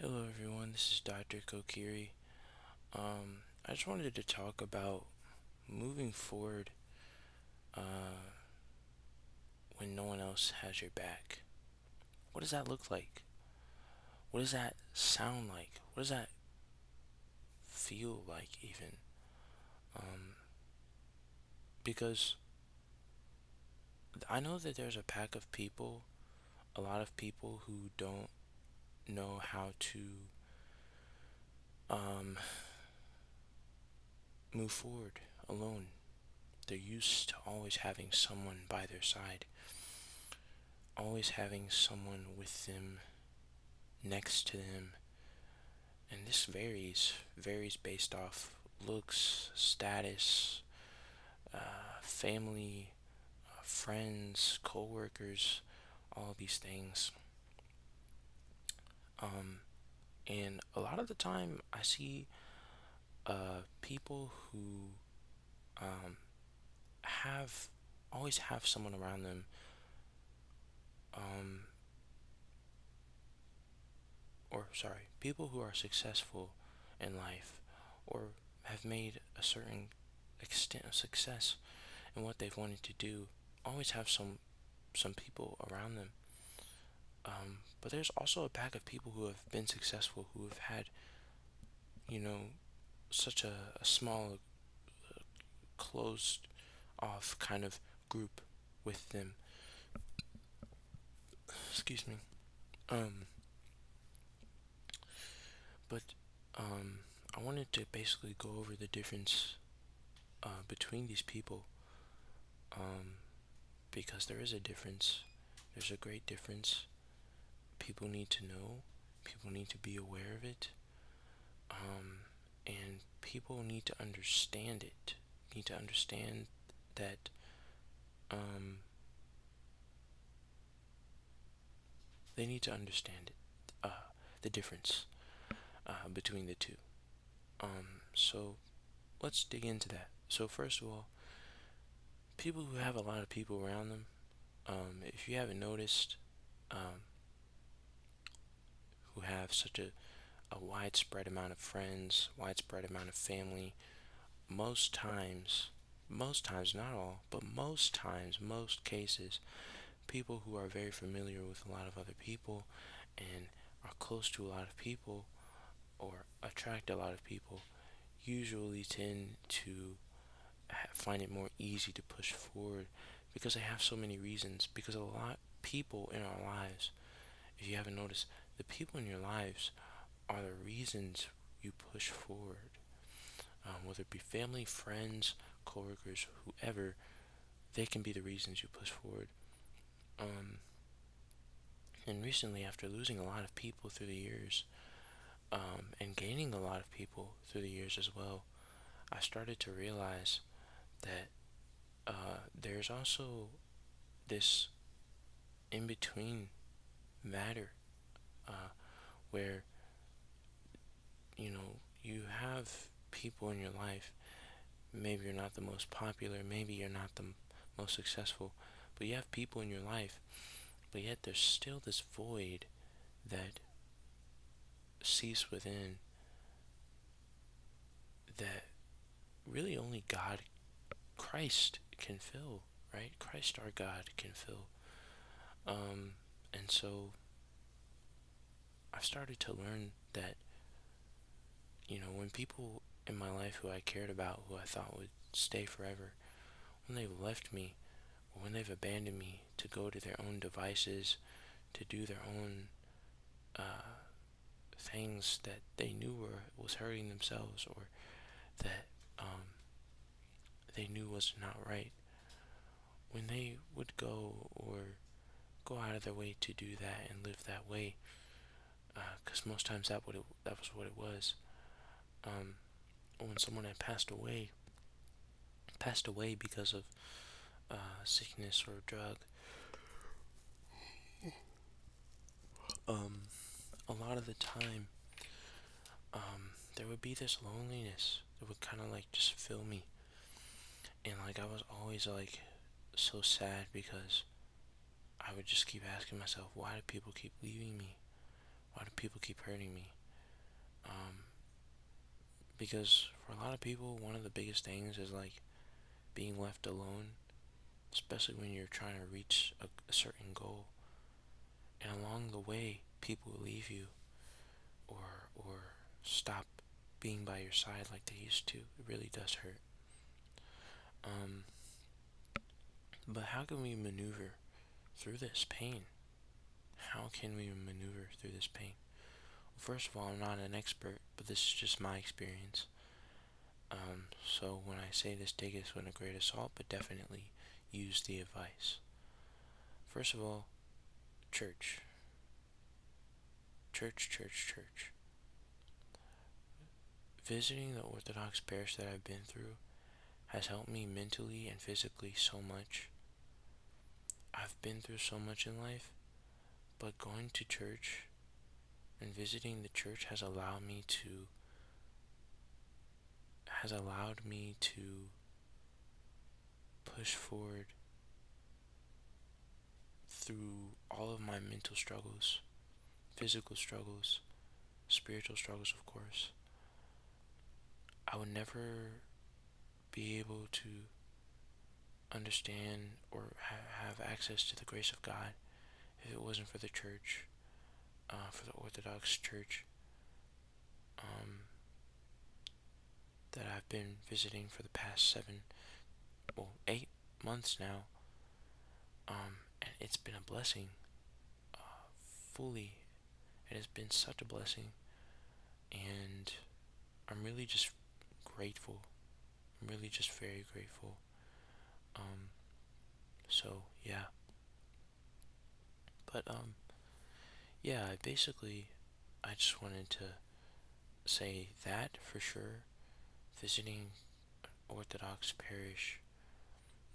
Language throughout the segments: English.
Hello everyone, this is Dr. Kokiri. I just wanted to talk about moving forward when no one else has your back. What does that look like? What does that sound like? What does that feel like even? Um, because I know that there's a pack of people, a lot of people who don't know how to um, move forward alone. They're used to always having someone by their side, always having someone with them, next to them, and this varies based off looks, status, family, friends, co-workers, all these things. um, and a lot of the time I see people who um, have always have someone around them, um, or sorry, people who are successful in life or have made a certain extent of success in what they've wanted to do, always have some people around them. But there's also a pack of people who have been successful, who have had, you know, such a small, closed off kind of group with them. Excuse me. Um, but I wanted to basically go over the difference between these people, um, because there is a difference. There's a great difference. People need to know. People need to be aware of it. And people need to understand it. Need to understand that um, they need to understand it, the difference between the two. So let's dig into that. So first of all, people who have a lot of people around them, if you haven't noticed, um, who have such a widespread amount of friends, widespread amount of family, most times, not all, but most times, most cases, people who are very familiar with a lot of other people and are close to a lot of people or attract a lot of people usually tend to find it more easy to push forward because they have so many reasons. Because a lot people in our lives, if you haven't noticed, the people in your lives are the reasons you push forward. Whether it be family, friends, coworkers, whoever, they can be the reasons you push forward. Um, and recently, after losing a lot of people through the years, and gaining a lot of people through the years as well, I started to realize that there's also this in between matter, uh, where you have people in your life. Maybe you're not the most popular, maybe you're not the most successful, but you have people in your life, but yet there's still this void that sees within, that really only God, Christ can fill, right? Christ our God can fill. Um, and so I've started to learn that, when people in my life who I cared about, who I thought would stay forever, when they've left me, or when they've abandoned me to go to their own devices, to do their own uh, things that they knew was hurting themselves, or that they knew was not right, when they would go out of their way to do that and live that way, because most times that was what it was. Um, when someone had passed away because of sickness or drug, um, a lot of the time, there would be this loneliness that would kind of like just fill me, and like I was always like so sad because I would just keep asking myself, why do people keep leaving me? Why do people keep hurting me? Um, because for a lot of people, one of the biggest things is like being left alone, especially when you're trying to reach a certain goal. And along the way, people leave you or stop being by your side like they used to. It really does hurt. Um, but how can we maneuver through this pain? How can we maneuver through this pain? Well, first of all, I'm not an expert, but this is just my experience. So when I say this, take this with a grain of salt, but definitely use the advice. First of all, church. Church, church, church. Visiting the Orthodox parish that I've been through has helped me mentally and physically so much. I've been through so much in life, but going to church and visiting the church has allowed me to push forward through all of my mental struggles, physical struggles, spiritual struggles, of course. I would never be able to understand or have access to the grace of God if it wasn't for the church, for the Orthodox Church um, that I've been visiting for the past 8 months now. And it's been a blessing, fully. It has been such a blessing, and I'm really just grateful. I'm really just very grateful. Um, so yeah, but yeah, I just wanted to say that for sure. Visiting Orthodox parish,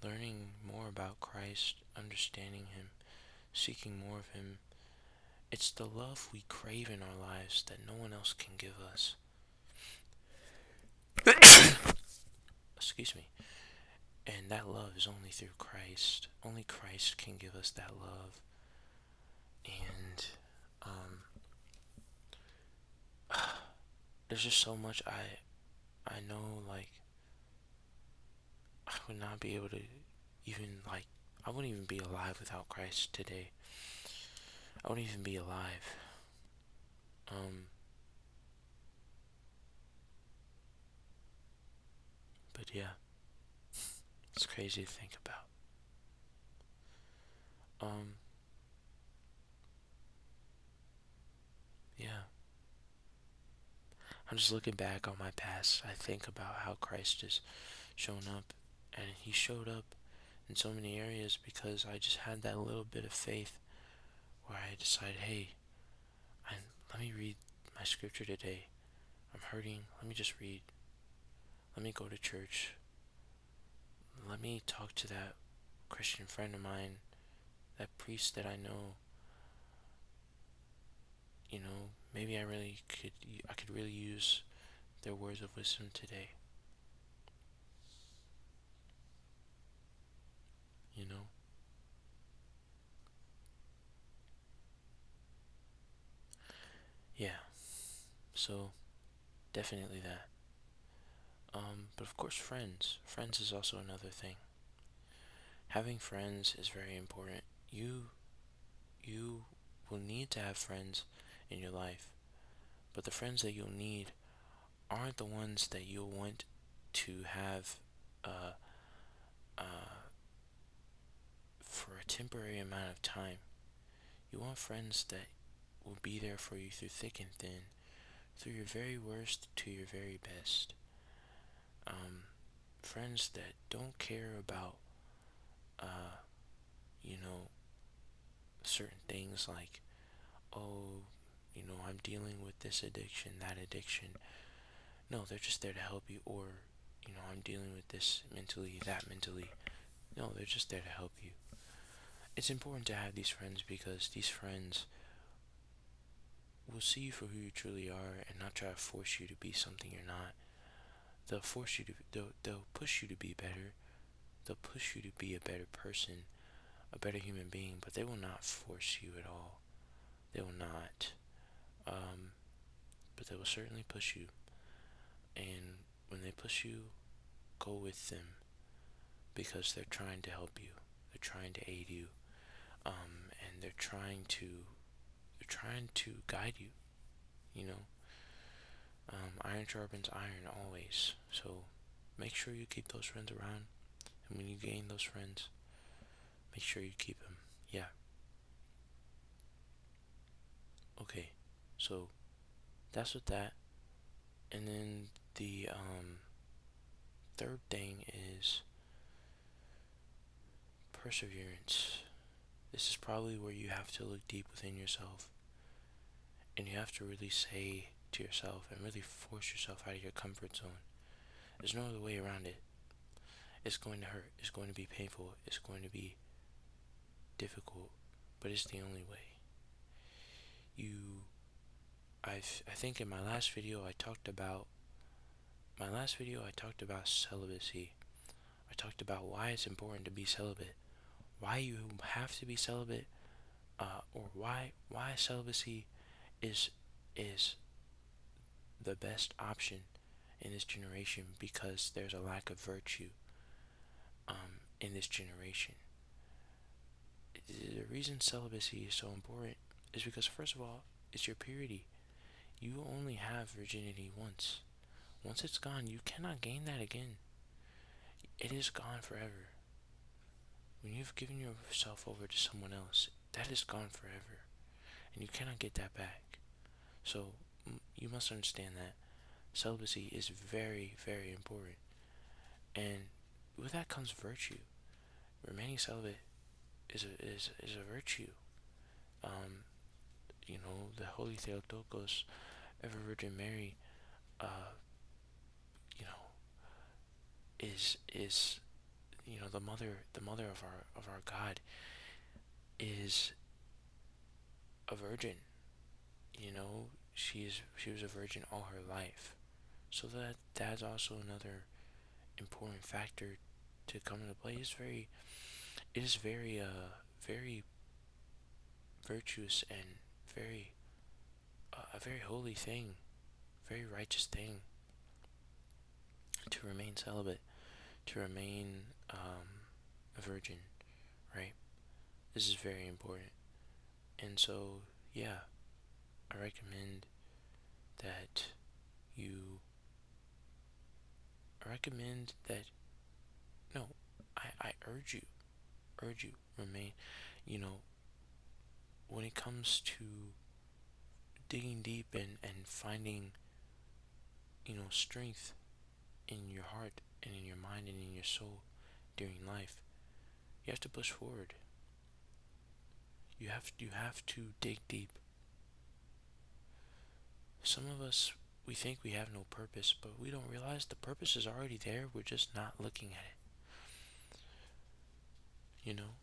learning more about Christ, understanding Him, seeking more of Him. It's the love we crave in our lives that no one else can give us. Excuse me. And that love is only through Christ. Only Christ can give us that love. And there's just so much I know, like, I would not be able to even, like, I wouldn't even be alive without Christ today. I wouldn't even be alive. Um, but yeah, it's crazy to think about. Um, yeah, I'm just looking back on my past. I think about how Christ has shown up, and He showed up in so many areas because I just had that little bit of faith where I decided, hey, I, let me read my scripture today. I'm hurting. Let me just read. Let me go to church. Let me talk to that Christian friend of mine, that priest that I know. Maybe I could really use their words of wisdom today. You know? Yeah. So definitely that. But of course, friends. Friends is also another thing. Having friends is very important. You will need to have friends in your life, but the friends that you'll need aren't the ones that you'll want to have uh, uh, for a temporary amount of time. You want friends that will be there for you through thick and thin, through your very worst to your very best. Um, Friends that don't care about, uh, you know, certain things like, oh, I'm dealing with this addiction, that addiction. No, they're just there to help you, or, I'm dealing with this mentally, that mentally. No, they're just there to help you. It's important to have these friends because these friends will see you for who you truly are and not try to force you to be something you're not. They'll push you to be better. They'll push you to be a better person, a better human being, but they will not force you at all. They will not. but they will certainly push you. And when they push you, go with them because they're trying to help you. They're trying to aid you. And they're trying to guide you. You know, iron sharpens iron always. So make sure you keep those friends around. And when you gain those friends, make sure you keep them. Yeah. Okay. So that's with that. And then the third thing is perseverance. This is probably where you have to look deep within yourself and you have to really say to yourself and really force yourself out of your comfort zone. There's no other way around it. It's going to hurt. It's going to be painful. It's going to be difficult, but it's the only way. You, I think in my last video I talked about celibacy. I talked about why it's important to be celibate, why you have to be celibate, or why celibacy is is the best option in this generation because there's a lack of virtue in this generation. The reason celibacy is so important is because, first of all, it's your purity. You only have virginity once. Once it's gone, you cannot gain that again. It is gone forever. When you've given yourself over to someone else, that is gone forever, and you cannot get that back. So you must understand that celibacy is very, very important, and with that comes virtue. Remaining celibate is a virtue. Um, the Holy Theotokos, ever Virgin Mary, uh, you know, is the mother of our God is a virgin. She was a virgin all her life. So that's also another important factor to come into play. It is very virtuous and very a very holy thing, very righteous thing to remain celibate, to remain a virgin, right? This is very important. And so, yeah, I recommend that you, I recommend that, no, I urge you, remain, you know, when it comes to digging deep and finding, strength in your heart and in your mind and in your soul during life, you have to push forward. You have to dig deep. Some of us, we think we have no purpose, but we don't realize the purpose is already there. We're just not looking at it. You know,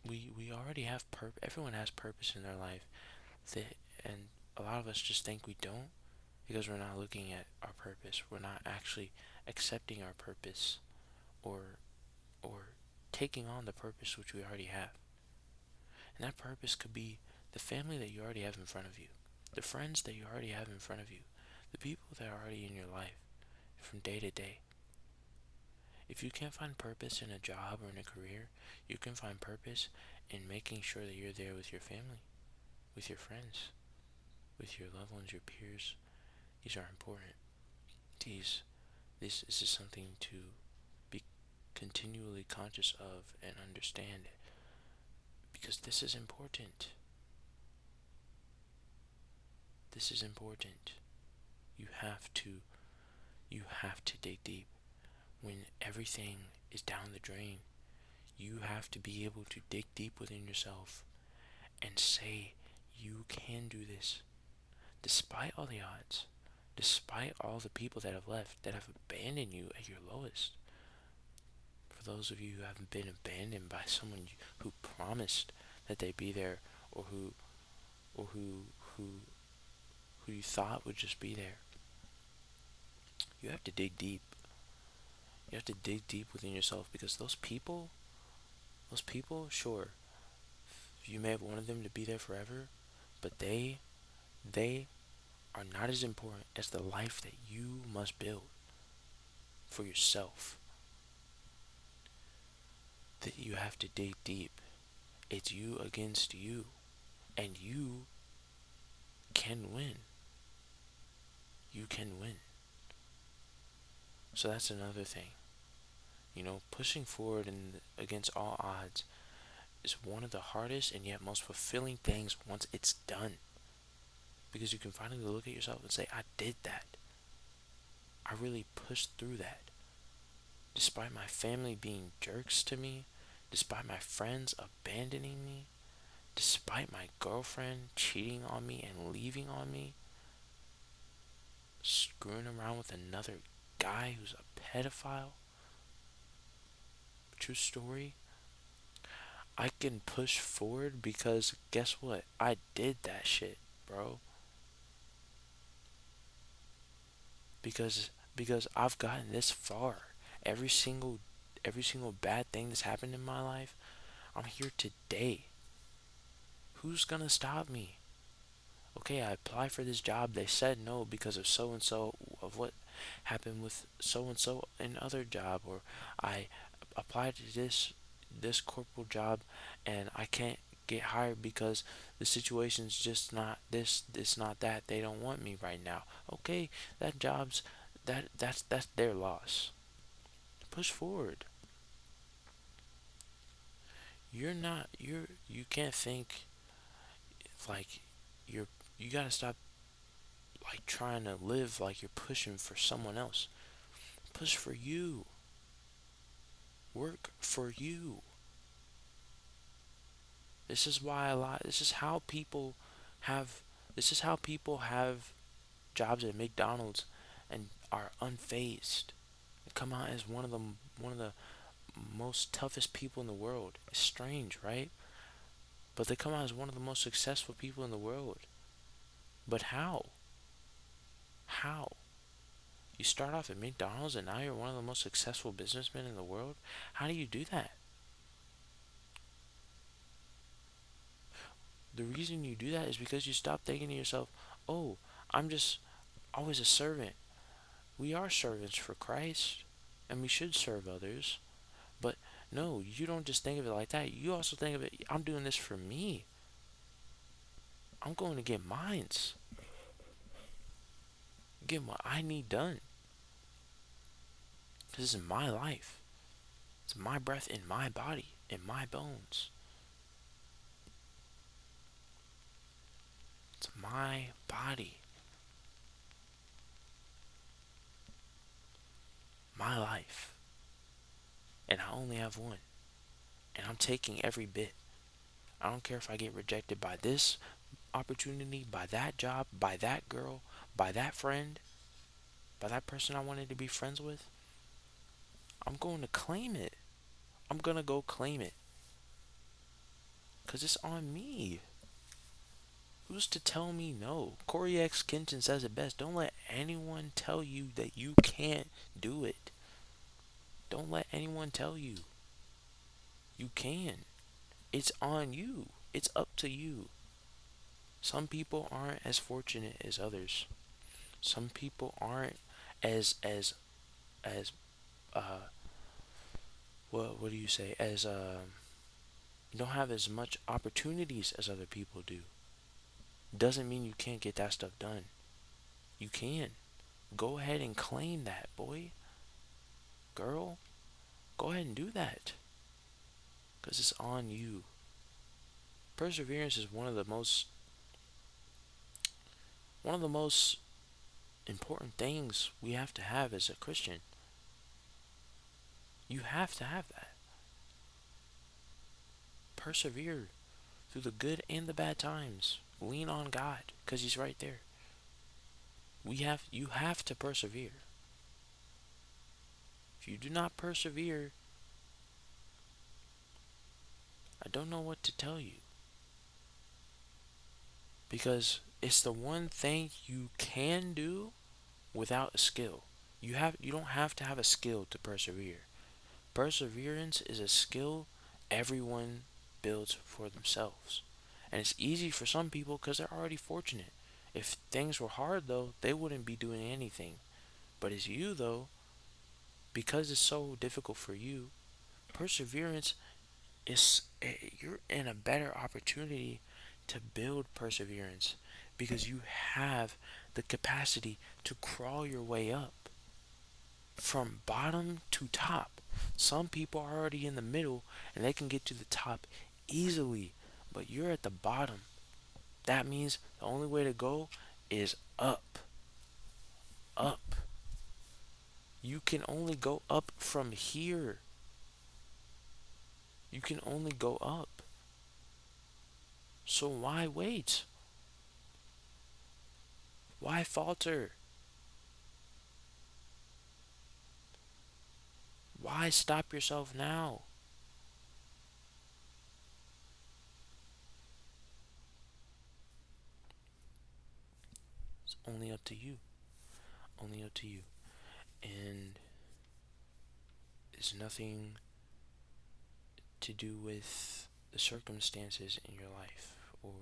we already have purpose. Everyone has purpose in their life. And a lot of us just think we don't because we're not looking at our purpose. We're not actually accepting our purpose or or taking on the purpose which we already have. And that purpose could be the family that you already have in front of you, the friends that you already have in front of you, the people that are already in your life from day to day. If you can't find purpose in a job or in a career, you can find purpose in making sure that you're there with your family, with your friends, with your loved ones, your peers. These are important. This is something to be continually conscious of and understand because this is important. This is important. You have to you have to dig deep. When everything is down the drain, you have to be able to dig deep within yourself and say you can do this despite all the odds, despite all the people that have left, that have abandoned you at your lowest. For those of you who haven't been abandoned by someone who promised that they'd be there, or or who who who you thought would just be there, you have to dig deep. You have to dig deep within yourself because those people, sure, you may have wanted them to be there forever, but they They are not as important as the life that you must build for yourself. That you have to dig deep. It's you against you, and you can win. You can win. So that's another thing. Pushing forward and against all odds is one of the hardest and yet most fulfilling things once it's done. Because you can finally look at yourself and say, I did that. I really pushed through that. Despite my family being jerks to me, despite my friends abandoning me, despite my girlfriend cheating on me and leaving on me, screwing around with another guy who's a pedophile. True story. I can push forward because guess what? I did that shit, bro. Because I've gotten this far. Every single every single bad thing that's happened in my life, I'm here today. Who's gonna stop me? Okay, I applied for this job. They said no because of so and so, of what happened with so and so in other job, or I applied to this corporal job and I can't get hired because the situation's just not this, it's not that. They don't want me right now. Okay, that job's that's their loss. Push forward. You can't think like you're you gotta stop like trying to live like you're pushing for someone else. Push for you. Work for you. This is why a lot. Have. This is how people have jobs at McDonald's and are unfazed. They come out as one of the most toughest people in the world. It's strange, right? But they come out as one of the most successful people in the world. But how? How? You start off at McDonald's and now you're one of the most successful businessmen in the world? How do you do that? The reason you do that is because you stop thinking to yourself, oh, I'm just always a servant. We are servants for Christ and we should serve others. But no, you don't just think of it like that. You also think of it, I'm doing this for me. I'm going to get mines, get what I need done. This is my life. It's my breath in my body, in my bones. It's my body, my life. And I only have one. And I'm taking every bit. I don't care if I get rejected by this opportunity, by that job, by that girl, by that friend, by that person I wanted to be friends with. I'm going to claim it. I'm going to go claim it. Because it's on me. Who's to tell me no? Corey X. Kinton says it best. Don't let anyone tell you that you can't do it. Don't let anyone tell you. You can. It's on you. It's up to you. Some people aren't as fortunate as others. Some people aren't as uh what do you say, as don't have as much opportunities as other people do. Doesn't mean you can't get that stuff done. You can. Go ahead and claim that, boy. Girl, go ahead and do that. Cuz it's on you. Perseverance is one of the most important things we have to have as a Christian. You have to have that. Persevere through the good and the bad times. Lean on God because he's right there. You have to persevere. If you do not persevere, I don't know what to tell you. Because it's the one thing you can do without a skill. You don't have to have a skill to persevere. Perseverance is a skill everyone builds for themselves. And it's easy for some people because they're already fortunate. If things were hard though, they wouldn't be doing anything. But it's you though, because it's so difficult for you, perseverance is you're in a better opportunity to build perseverance because you have the capacity to crawl your way up from bottom to top. Some people are already in the middle and they can get to the top easily, but you're at the bottom. That means the only way to go is up. Up. You can only go up from here. You can only go up. So why wait? Why falter? Why stop yourself now? It's only up to you. Only up to you. And it's nothing to do with the circumstances in your life or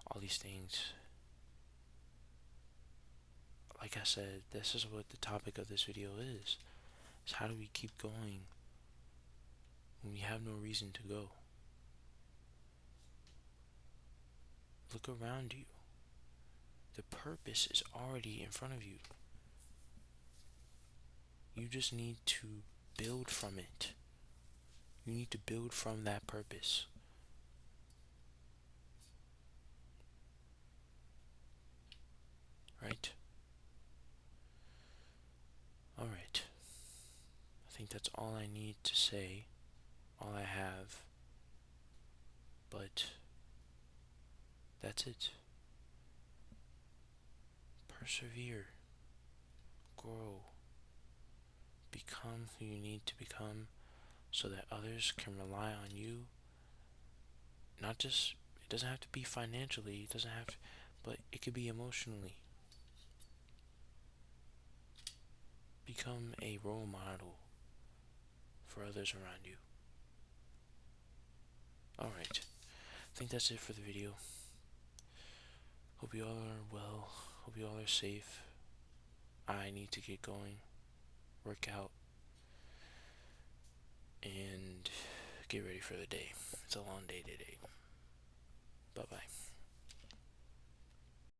all these things. Like I said, this is what the topic of this video is how do we keep going when we have no reason to go? Look around you. The purpose is already in front of you. You just need to build from it. You need to build from that purpose. Right? Alright. I think that's all I need to say. All I have. But that's it. Persevere. Grow. Become who you need to become so that others can rely on you. Not just, it doesn't have to be financially, it doesn't have to, but it could be emotionally. Become a role model for others around you. Alright, I think that's it for the video. Hope you all are well. Hope you all are safe. I need to get going, work out, and get ready for the day. It's a long day today. Bye bye.